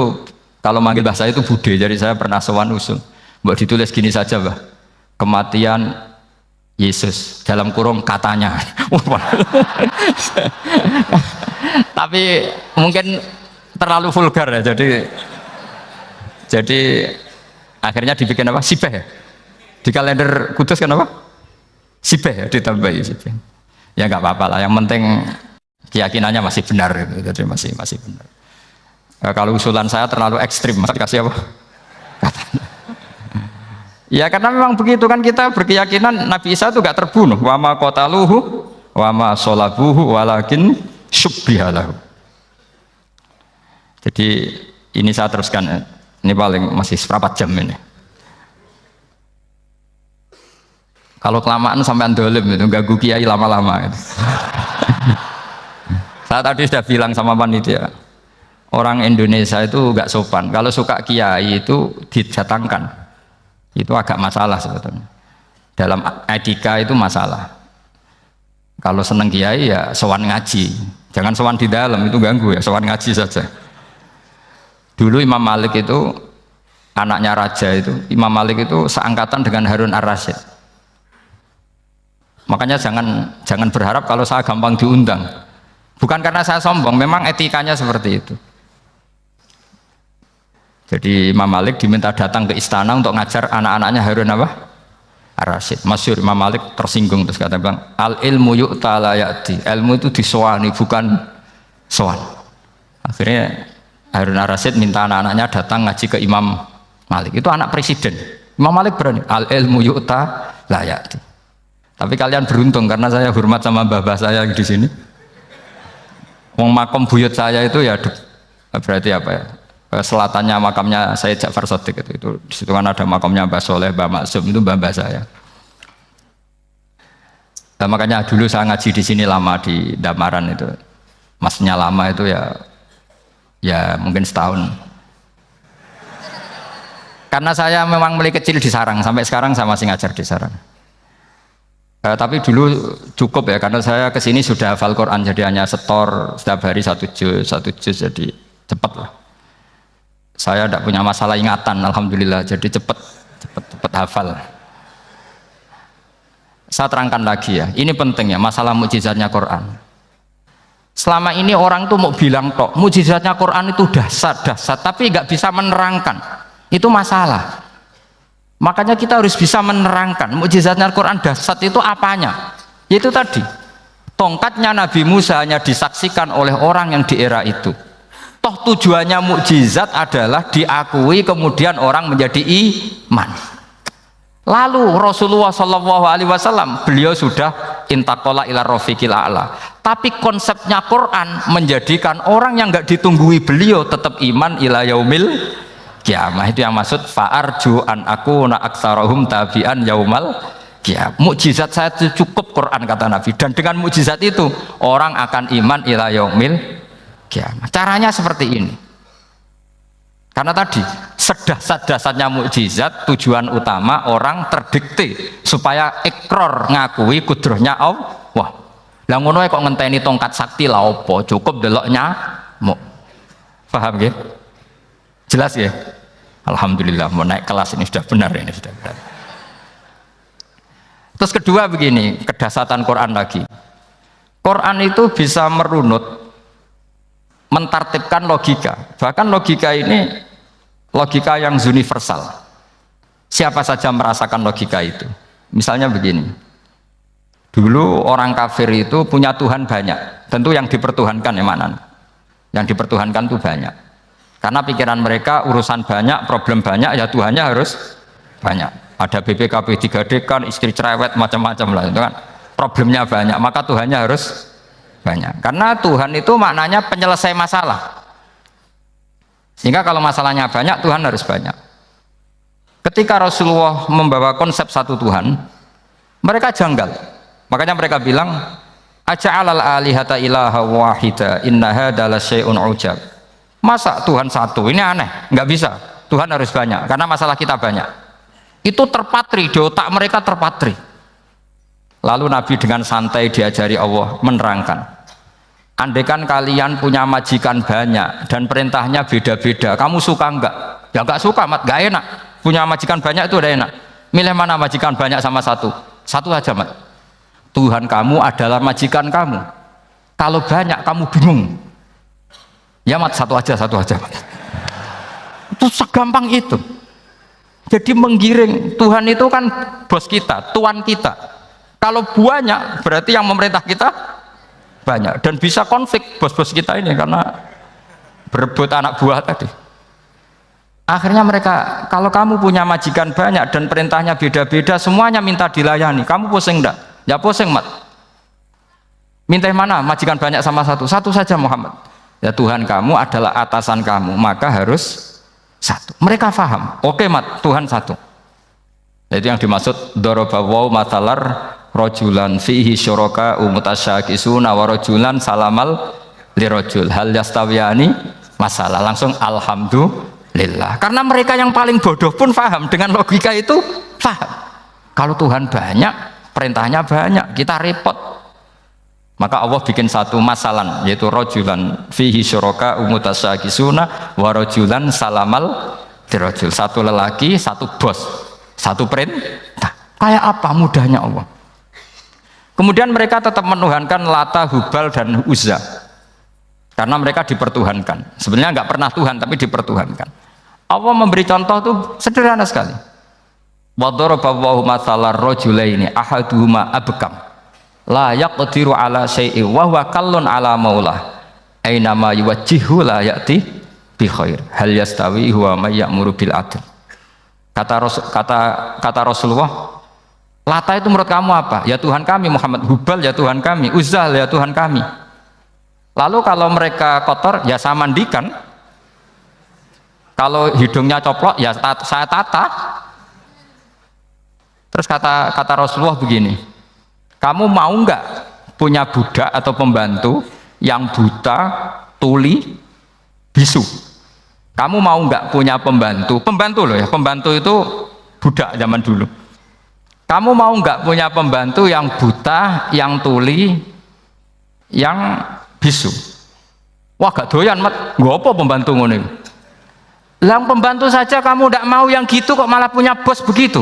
kalau manggil bahasa itu bude, jadi saya pernah sowan usul. Mbak ditulis gini saja, Mbak. Kematian Yesus dalam kurung katanya. Tapi mungkin terlalu vulgar ya. Jadi akhirnya dibikin apa? Sibeh ya. Di kalender Kudus kan apa? Sibeh ya, ditambahi Sibeh. Ya nggak apa-apa lah. Yang penting keyakinannya masih benar. Jadi masih benar. Kalau usulan saya terlalu ekstrim, masa dikasih apa? Katanya. Ya karena memang begitu kan, kita berkeyakinan Nabi Isa itu gak terbunuh. Wa ma qataluhu wa ma sholabuhu walakin syubbihalahu. Jadi ini saya teruskan, ini paling masih seperempat jam ini. Kalau kelamaan sampai dolim itu ganggu kiai lama-lama. Gitu. Saya tadi sudah bilang sama panitia, orang Indonesia itu gak sopan. Kalau suka kiai itu didatangkan, itu agak masalah sebetulnya. Dalam etika itu masalah. Kalau seneng kiai ya sowan ngaji, jangan sowan di dalam, itu ganggu ya, sowan ngaji saja. Dulu Imam Malik itu anaknya raja itu, Imam Malik itu seangkatan dengan Harun Ar-Rasyid. Makanya jangan berharap kalau saya gampang diundang. Bukan karena saya sombong, memang etikanya seperti itu. Jadi Imam Malik diminta datang ke istana untuk ngajar anak-anaknya Harun apa? Ar-Rasyid. Masyhur Imam Malik tersinggung terus kata bilang, al ilmu yu'ta la ya'ti. Ilmu itu disowani bukan sowan. Akhirnya Harun Ar-Rasyid minta anak-anaknya datang ngaji ke Imam Malik. Itu anak presiden. Imam Malik berani, al ilmu yu'ta la ya'ti. Tapi kalian beruntung karena saya hormat sama mbah-mbah saya di sini. Wong makom buyut saya itu ya berarti apa ya? Selatannya makamnya Sayyid Ja'far Shadiq itu di situ kan ada makamnya Mbah Soleh, Mbah Maksum, itu mbah-mbah saya. Nah, makanya dulu saya ngaji di sini lama di Damaran itu. Maksudnya lama itu ya mungkin setahun. Karena saya memang mulai kecil di sarang, sampai sekarang saya masih ngajar di sarang. Tapi dulu cukup ya, karena saya kesini sudah hafal Quran, jadi hanya setor setiap hari satu juz, jadi cepat lah. Saya tidak punya masalah ingatan, alhamdulillah, jadi cepat hafal. Saya terangkan lagi ya, ini penting ya, masalah mukjizatnya Quran. Selama ini orang tuh mau bilang tok, mukjizatnya Quran itu dahsyat, tapi nggak bisa menerangkan. Itu masalah. Makanya kita harus bisa menerangkan mukjizatnya Al-Quran dahsyat itu apanya. Yaitu tadi, tongkatnya Nabi Musa hanya disaksikan oleh orang yang di era itu. Toh tujuannya mukjizat adalah diakui kemudian orang menjadi iman. Lalu Rasulullah SAW beliau sudah intaqala ila rafiqil a'la. Tapi konsepnya Quran menjadikan orang yang nggak ditunggui beliau tetap iman ila yaumil kiamah. Itu yang maksud fa'arju an aku na aksarahum tabi'an yaumal kiamah. Mukjizat saya itu cukup Quran kata Nabi, dan dengan mukjizat itu orang akan iman ila yaumil kiamah. Caranya seperti ini. Karena tadi sedahsyat-dahsyatnya mukjizat, tujuan utama orang terdikte supaya ikror ngakui kudrohnya Allah. Lah ngono kok ngenteni tongkat sakti lah opo, cukup deloknya mau. Paham nggih? Jelas ya? Alhamdulillah, mau naik kelas ini sudah benar, ini sudah benar. Terus kedua begini, kedahsyatan Quran lagi. Quran itu bisa merunut, mentartibkan logika. Bahkan logika ini logika yang universal. Siapa saja merasakan logika itu. Misalnya begini, dulu orang kafir itu punya Tuhan banyak. Tentu yang dipertuhankan ya mana? Yang dipertuhankan itu banyak. Karena pikiran mereka urusan banyak, problem banyak, ya Tuhannya harus banyak. Ada BPKB 3D kan, istri cerewet, macam-macam lah itu kan. Problemnya banyak, maka Tuhannya harus banyak. Karena Tuhan itu maknanya penyelesai masalah. Sehingga kalau masalahnya banyak, Tuhan harus banyak. Ketika Rasulullah membawa konsep satu Tuhan, mereka janggal. Makanya mereka bilang, aja'alal alihata ilaha wahida inna hadza lasyai'un ujab. Masa Tuhan satu? Ini aneh, nggak bisa. Tuhan harus banyak, karena masalah kita banyak. Itu terpatri, di otak mereka terpatri. Lalu Nabi dengan santai diajari Allah menerangkan. Andaikan kalian punya majikan banyak dan perintahnya beda-beda, kamu suka enggak? Ya enggak suka, mat, enggak enak. Punya majikan banyak itu udah enak. Milih mana majikan banyak sama satu? Satu aja, mat. Tuhan kamu adalah majikan kamu. Kalau banyak kamu bingung. Ya mat, satu aja mat. Itu segampang itu. Jadi menggiring, Tuhan itu kan bos kita, tuan kita. Kalau banyak berarti yang memerintah kita banyak, dan bisa konflik bos-bos kita ini karena berebut anak buah tadi. Akhirnya mereka, kalau kamu punya majikan banyak dan perintahnya beda-beda, semuanya minta dilayani, kamu pusing enggak? Ya pusing, mat. Minta mana? Majikan banyak sama satu? Satu saja Muhammad. Ya Tuhan kamu adalah atasan kamu, maka harus satu. Mereka paham. Oke mat, Tuhan satu. Itu yang dimaksud dorobawaw matalar rojulan fihi syuraka umutasyakisuna wa rojulan salamal lirojul hal yastawiyani masalah. Langsung alhamdulillah. Karena mereka yang paling bodoh pun paham dengan logika itu, paham. Kalau Tuhan banyak, perintahnya banyak, kita repot. Maka Allah bikin satu masalan, yaitu rojulan fihi syuraka umutasyakisuna wa rojulan salamal lirojul. Satu lelaki, satu bos, satu perintah. Kayak apa mudahnya Allah. Kemudian mereka tetap menuhankan Lata, Hubal, dan Uzza. Karena mereka dipertuhankan. Sebenarnya nggak pernah Tuhan, tapi dipertuhankan. Allah memberi contoh itu sederhana sekali. Wa daraballahu mathalar rajulaini ahaduhuma abkam la yaqdiru ala syai'in wa huwa kallun ala maulah aina ma yuwajjihu la ya'ti bi khair hal yastawi huwa may ya'muru bil adl. Kata Rasulullah, Lata itu menurut kamu apa? Ya Tuhan kami. Muhammad, Hubal ya Tuhan kami. Uzzal ya Tuhan kami. Lalu kalau mereka kotor ya saya mandikan. Kalau hidungnya coplok ya saya tata. Terus kata Rasulullah begini, Kamu mau nggak punya budak atau pembantu yang buta, tuli, bisu? Kamu mau nggak punya pembantu? Pembantu loh ya, pembantu itu budak zaman dulu. Kamu mau nggak punya pembantu yang buta, yang tuli, yang bisu? Wah gak doyan mat, nggak apa pembantu ngono. Yang pembantu saja kamu tidak mau yang gitu kok malah punya bos begitu.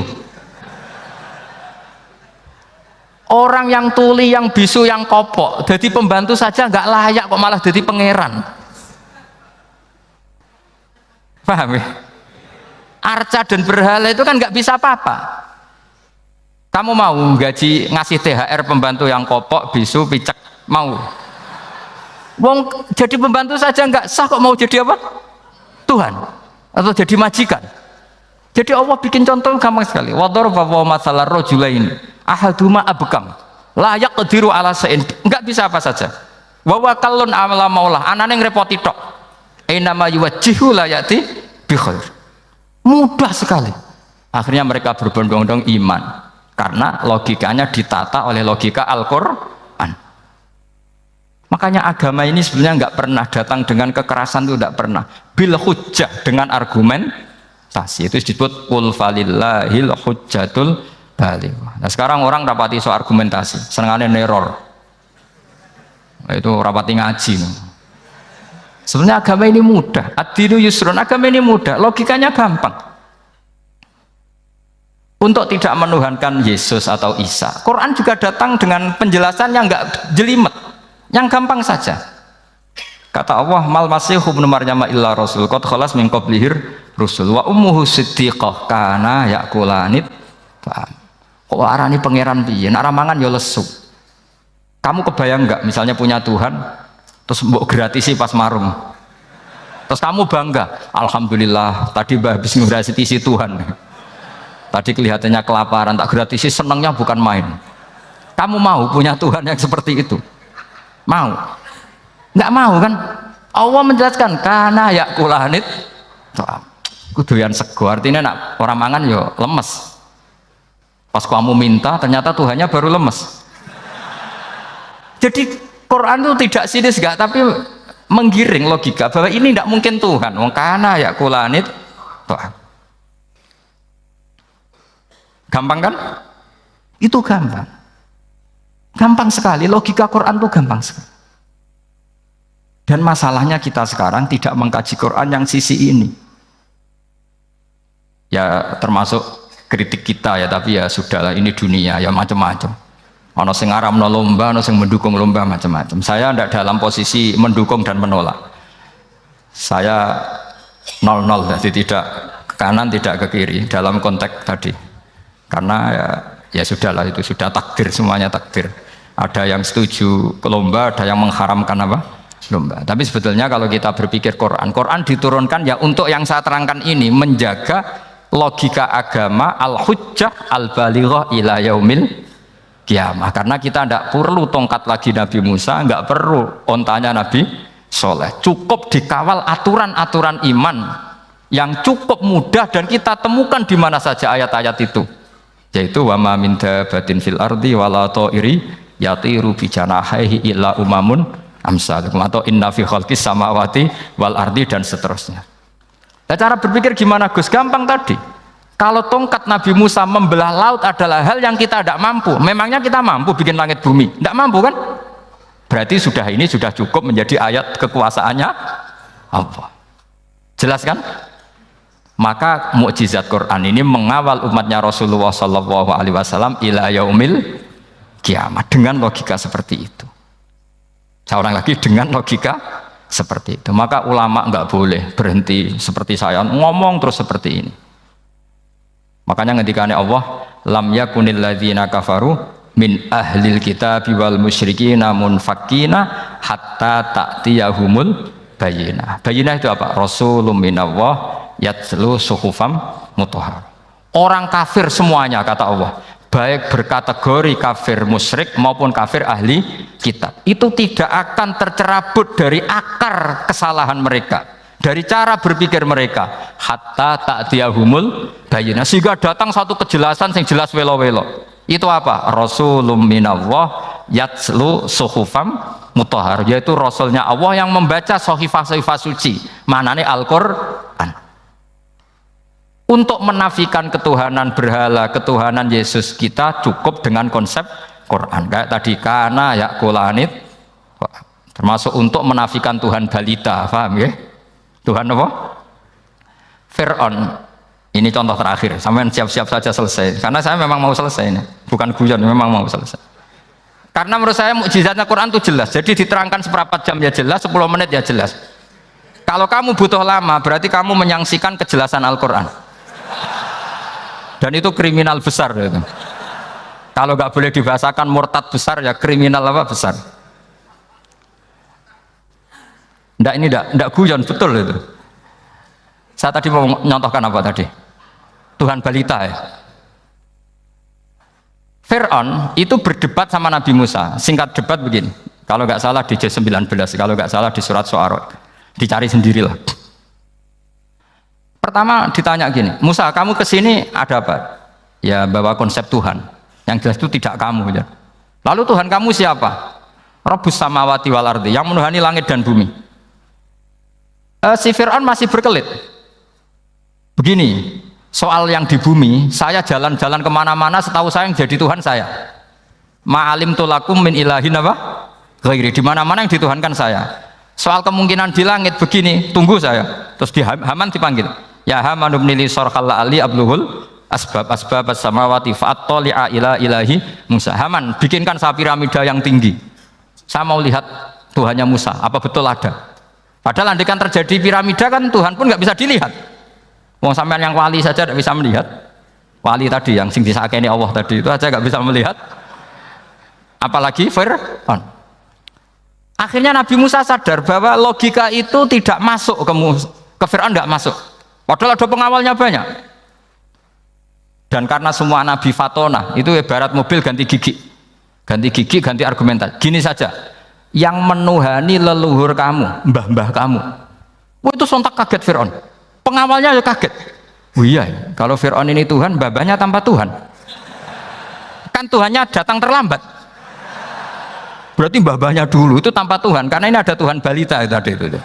Orang yang tuli, yang bisu, yang kopok, jadi pembantu saja nggak layak kok malah jadi pangeran. Paham ya? Arca dan berhala itu kan nggak bisa apa-apa. Kamu mau gaji ngasih THR pembantu yang kopok, bisu, picek, mau? Wong jadi pembantu saja nggak sah kok mau jadi apa? Tuhan atau jadi majikan. Jadi Allah bikin contoh gampang sekali. Wadharaba masalah rajulain ahaduma abkam la yaqdiru ala sa'in, enggak bisa apa saja. Wa wakallun amala maulah, anane ngrepoti tok. Ainama yuwajjihu la yati bi khair. Mudah sekali. Akhirnya mereka berbondong-bondong iman karena logikanya ditata oleh logika Al-Qur'an. Makanya agama ini sebenarnya enggak pernah datang dengan kekerasan, itu enggak pernah. Bil hujjah, dengan argumentasi. Itu disebut qul falillahil hujjatul baligh. Nah sekarang orang rapati soal argumentasi, senengane neror. Itu rapati ngaji. Sebenarnya agama ini mudah. Ad-dinu yusrun, agama ini mudah, logikanya gampang. Untuk tidak menuhankan Yesus atau Isa, Quran juga datang dengan penjelasan yang enggak jelimet, yang gampang saja. Kata Allah, mal masihu ibnu maryam illa rasul qad khalas min qablihir rusul wa ummuhu siddiqah kana yakulanit. Kok arani pangeran piye? Nek mangan ya lesu. Kamu kebayang enggak misalnya punya Tuhan terus mbok gratisi pas marung. Terus kamu bangga, alhamdulillah tadi Mbah habis ngratisi Tuhan. Tadi kelihatannya kelaparan, tak gratisi, senangnya bukan main. Kamu mau punya Tuhan yang seperti itu? Mau? Enggak mau kan? Allah menjelaskan karena yakulanit. Kuduyan sego, artinya nak orang mangan yo lemes. Pas kamu minta ternyata Tuhannya baru lemes. Jadi Quran itu tidak sinis enggak, tapi menggiring logika bahwa ini tidak mungkin Tuhan. Wong kana yakulanit. Gampang kan? Itu gampang. Gampang sekali, logika Quran itu gampang sekali. Dan masalahnya kita sekarang tidak mengkaji Quran yang sisi ini. Ya termasuk kritik kita ya, tapi ya sudahlah, ini dunia ya macam-macam. Ono sing ngaramno lomba, ono sing mendukung lomba, macam-macam. Saya tidak dalam posisi mendukung dan menolak. Saya 0-0, jadi tidak ke kanan tidak ke kiri dalam konteks tadi. Karena ya sudahlah, itu sudah takdir, semuanya takdir. Ada yang setuju ke lomba, ada yang mengharamkan apa? Lomba. Tapi sebetulnya kalau kita berpikir Quran diturunkan ya untuk yang saya terangkan ini, menjaga logika agama al-hujjah al-balighah ila yaumil kiamah. Karena kita tidak perlu tongkat lagi Nabi Musa, nggak perlu ontanya Nabi Soleh. Cukup dikawal aturan-aturan iman yang cukup mudah dan kita temukan di mana saja ayat-ayat itu. Yaitu wa ma min dabatin fil ardi wala ta'iri yatiru bi janahihi illa umamun amsalukum, atau inna fi khalqis samawati wal ardi, dan seterusnya. Nah, cara berpikir gimana Gus? Gampang tadi. Kalau tongkat Nabi Musa membelah laut adalah hal yang kita tidak mampu, memangnya kita mampu bikin langit bumi? Tidak mampu kan? Berarti ini sudah cukup menjadi ayat kekuasaannya Allah. Jelas kan? Maka mukjizat Quran ini mengawal umatnya Rasulullah SAW ila yaumil kiamat dengan logika seperti itu. Saya ulang lagi, dengan logika seperti itu. Maka ulama nggak boleh berhenti seperti saya ngomong terus seperti ini. Makanya ngendikane Allah, lam yakunil ladzina kafaru min ahlil kitabi wal musyrikina munfakkina hatta ta'tiyahumul bayyinah. Bayyinah itu apa? Rasulun minallah yatslu suhufam mutahhar. Orang kafir semuanya, kata Allah, baik berkategori kafir musyrik maupun kafir ahli kitab, itu tidak akan tercerabut dari akar kesalahan mereka, dari cara berpikir mereka, hatta ta'tiyahumul bayyinah, sehingga datang satu kejelasan yang jelas welo-welo. Itu apa? Rasulun minallah yatslu suhufam mutahhar, yaitu rasulnya Allah yang membaca sahifah-sahifah suci, maknanya Al-Qur'an. Untuk menafikan ketuhanan berhala, ketuhanan Yesus, kita cukup dengan konsep Quran. Kayak tadi kana yakulanit, termasuk untuk menafikan Tuhan balita, paham ya? Tuhan apa? Fir'aun. Ini contoh terakhir, sampean siap-siap saja selesai. Karena saya memang mau selesai ini, bukan guyon, memang mau selesai. Karena menurut saya mukjizatnya Quran itu jelas. Jadi diterangkan seperempat jam ya jelas, 10 menit ya jelas. Kalau kamu butuh lama, berarti kamu menyaksikan kejelasan Al-Quran. Dan itu kriminal besar itu. Kalau nggak boleh dibahasakan murtad besar, ya kriminal apa besar. Nggak guyon, betul itu. Saya tadi mau nyontohkan apa tadi? Tuhan balita ya. Fir'aun itu berdebat sama Nabi Musa. Singkat debat begini, kalau nggak salah di J19, kalau nggak salah di surat Syu'ara, dicari sendirilah. Pertama ditanya gini, Musa kamu kesini ada apa? Ya bawa konsep Tuhan, yang jelas itu tidak kamu ya. Lalu Tuhan kamu siapa? Rabbus samawati wal ardi, yang menuhani langit dan bumi. Si Fir'aun masih berkelit. Begini, soal yang di bumi, saya jalan-jalan kemana-mana, setahu saya yang jadi Tuhan saya. Ma'alim tulakum min ilahin apa? Ghairi, di mana-mana yang dituhankan saya. Soal kemungkinan di langit begini, tunggu saya. Terus di Haman dipanggil, ya Haman ibnili sarhal ali abluhul asbab as-samawati fa'attali'a ila ilahi Musa. Haman, bikinkan saya piramida yang tinggi. Saya mau lihat Tuhannya Musa, apa betul ada? Padahal andaikan terjadi piramida kan Tuhan pun nggak bisa dilihat. Wong sampean yang wali saja tidak bisa melihat. Wali tadi yang sing disakeni Allah tadi itu aja nggak bisa melihat. Apalagi Fir'aun. Akhirnya Nabi Musa sadar bahwa logika itu tidak masuk ke Fir'aun, tidak masuk. Padahal ada pengawalnya banyak. Dan karena semua Nabi Fatona itu ibarat mobil ganti gigi, ganti argumentasi. Gini saja, yang menuhani leluhur kamu, mbah-mbah kamu, itu sontak kaget Fir'aun. Pengawalnya ya kaget. Oh iya, kalau Fir'aun ini Tuhan, mbah-mbahnya tanpa Tuhan. Kan Tuhannya datang terlambat. Berarti mbah-mbahnya dulu itu tanpa Tuhan, karena ini ada Tuhan balita tadi itu.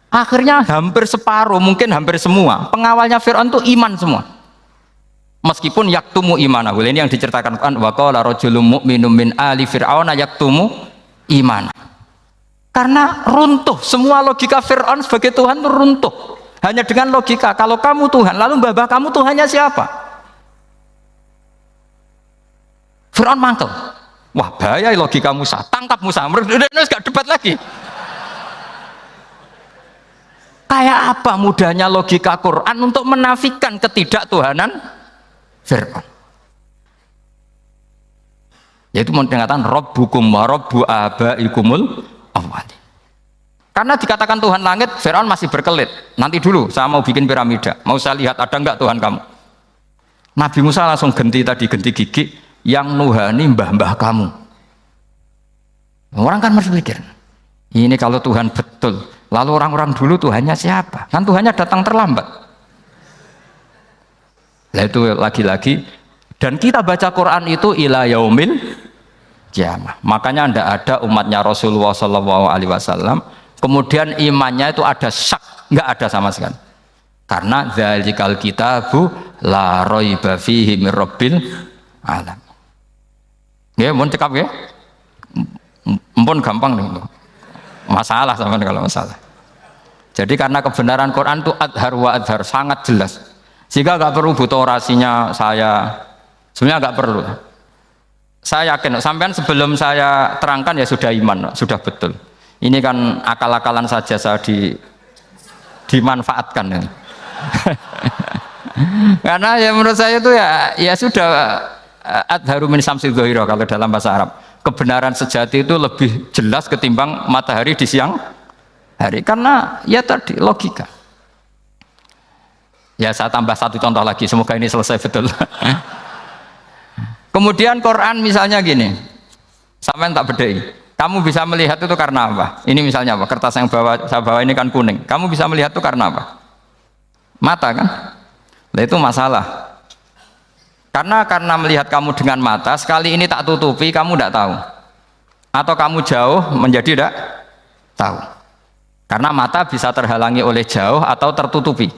Akhirnya hampir separuh, mungkin hampir semua pengawalnya Fir'aun itu iman semua. Meskipun yaktumu imanahu, ini yang diceritakan Quran, wa qala rajulun mu'minun min ali fir'auna yaktumu imana. Karena runtuh, semua logika Fir'aun sebagai Tuhan itu runtuh. Hanya dengan logika, kalau kamu Tuhan, lalu mbah kamu Tuhannya siapa? Fir'aun mangkel. Wah bahaya logika Musa, tangkap Musa, udah gak debat lagi. Kayak apa mudahnya logika Quran untuk menafikan ketidaktuhanan Fir'aun. Yaitu mengatakan Rabbukum wa Rabbu abaikumul awwali. Karena dikatakan Tuhan langit, Fir'aun masih berkelit. Nanti dulu saya mau bikin piramida, mau saya lihat ada enggak Tuhan kamu. Nabi Musa langsung ganti gigi, yang nuhani mbah-mbah kamu. Orang kan berpikir, ini kalau Tuhan betul, lalu orang-orang dulu Tuhannya siapa? Kan Tuhannya datang terlambat. Nah itu lagi-lagi, dan kita baca Quran itu ila yaumil kiamah. Makanya tidak ada umatnya Rasulullah SAW kemudian imannya itu ada syak, nggak ada sama sekali. Karena dzalikal kitabu la raiba fihi mir rabbil alam. Ya, mohon cekap ya. Mpun gampang nih. Masalah sama kalau masalah. Jadi karena kebenaran Quran itu adhar wa adhar, sangat jelas. Sehingga nggak perlu butuh orasinya saya. Sebenarnya nggak perlu. Saya yakin, sampean sebelum saya terangkan ya sudah iman, sudah betul. Ini kan akal-akalan saja saya dimanfaatkan. Ya. Karena ya menurut saya itu ya sudah adharu min samsi dhahira kalau dalam bahasa Arab. Kebenaran sejati itu lebih jelas ketimbang matahari di siang hari. Karena ya tadi logika. Ya saya tambah satu contoh lagi, semoga ini selesai betul. Kemudian Quran misalnya gini, sampean tak bedai, kamu bisa melihat itu karena apa? Ini misalnya apa? Kertas yang saya bawa ini kan kuning. Kamu bisa melihat itu karena apa? Mata kan? Nah itu masalah. Karena melihat kamu dengan mata, sekali ini tak tutupi, kamu tidak tahu. Atau kamu jauh menjadi tidak tahu. Karena mata bisa terhalangi oleh jauh atau tertutupi.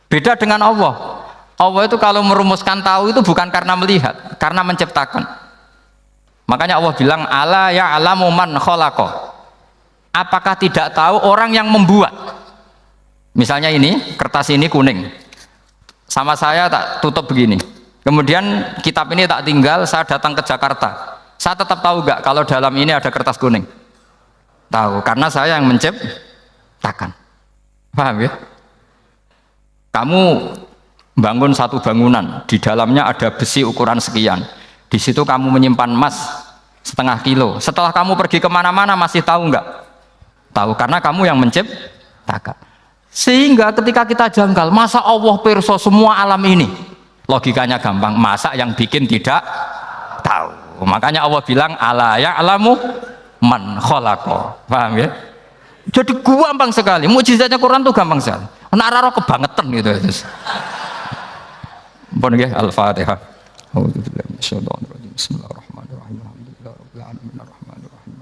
Beda dengan Allah. Allah itu kalau merumuskan tahu itu bukan karena melihat, karena menciptakan. Makanya Allah bilang ala ya'lamu man khalaqa. Apakah tidak tahu orang yang membuat? Misalnya ini, kertas ini kuning. Sama saya tak tutup begini. Kemudian kitab ini tak tinggal, saya datang ke Jakarta. Saya tetap tahu enggak kalau dalam ini ada kertas kuning? Tahu, karena saya yang menciptakan. Paham ya? Kamu bangun satu bangunan, di dalamnya ada besi ukuran sekian. Di situ kamu menyimpan emas setengah kilo. Setelah kamu pergi kemana-mana masih tahu enggak? Tahu, karena kamu yang menciptakan. Sehingga ketika kita janggal, masa Allah pirsa semua alam ini? Logikanya gampang, masa yang bikin tidak tahu? Makanya Allah bilang ala ya'lamu man khalaqa. Paham ya? Jadi gampang sekali. Mukjizatnya Quran tuh gampang sekali. Nek ora kebangetan gitu. Pun nggih Al-Fatihah. A'udzubillahi minasyaitonir rajim. Bismillahirrahmanirrahim. Alhamdulillahirabbil alamin arrahmanir rahim.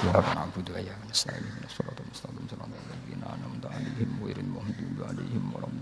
Iyyaka na'budu wa iyyaka nasta'in. Ihdinas siratal mustaqim. Shiratal ladzina an'amta 'alaihim ghairil maghdubi 'alaihim waladdallin.